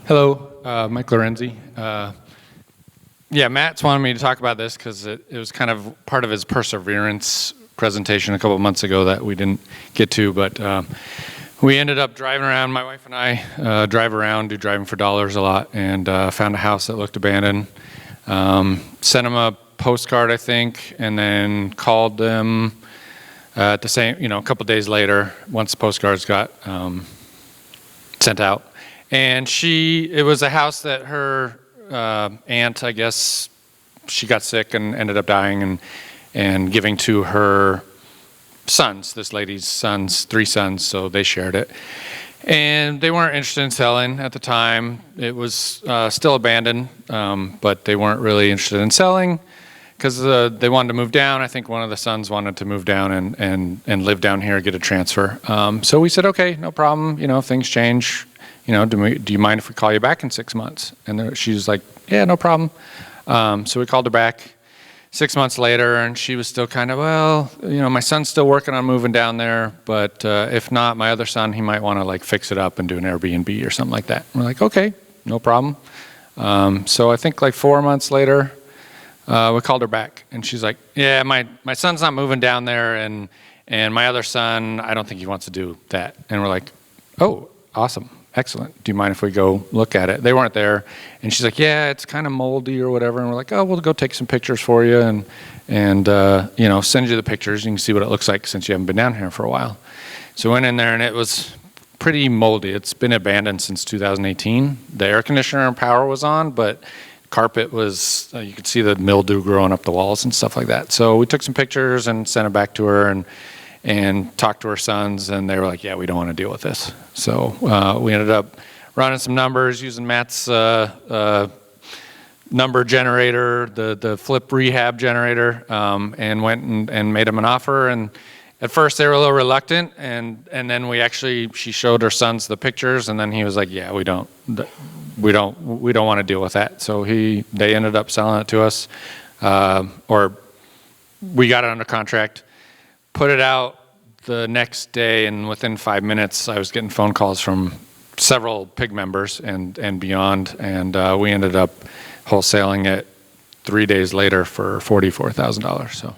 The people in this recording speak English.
Hello, Mike Lorenzi. Yeah, Matt's wanted me to talk about this because it was kind of part of his perseverance presentation a couple of months ago that we didn't get to, but we ended up driving around. My wife and I drive around, do driving for dollars a lot, and found a house that looked abandoned. Sent them a postcard, I think, and then called them at the same, a couple of days later, once the postcards got sent out. And it was a house that her aunt, I guess, she got sick and ended up dying and giving to her sons, this lady's sons, 3 sons, so they shared it. And they weren't interested in selling at the time. It was still abandoned, but they weren't really interested in selling because they wanted to move down. I think one of the sons wanted to move down and live down here, get a transfer. So we said, okay, no problem. If things change, do you mind if we call you back in 6 months? And she was like, yeah, no problem. So we called her back 6 months later, and she was still kind of, well, my son's still working on moving down there, but if not, my other son, he might want to fix it up and do an Airbnb or something like that. And we're like, okay, no problem. So I think 4 months later, we called her back, and she's like, yeah, my son's not moving down there, and my other son, I don't think he wants to do that. And we're like, oh, awesome. Excellent. Do you mind if we go look at it? They weren't there. And she's like, yeah, it's kind of moldy or whatever. And we're like, oh, we'll go take some pictures for you and send you the pictures. You can see what it looks like since you haven't been down here for a while. So we went in there, and it was pretty moldy. It's been abandoned since 2018. The air conditioner and power was on, but carpet was, you could see the mildew growing up the walls and stuff like that. So we took some pictures and sent it back to her and talked to her sons, and they were like, yeah, we don't want to deal with this. So we ended up running some numbers using Matt's number generator, the flip rehab generator, and went and made them an offer. And at first they were a little reluctant, and then she showed her sons the pictures, and then he was like, yeah, we don't want to deal with that. So they ended up selling it to us, or we got it under contract. Put it out the next day, and within 5 minutes, I was getting phone calls from several PIG members and beyond, and we ended up wholesaling it 3 days later for $44,000. So.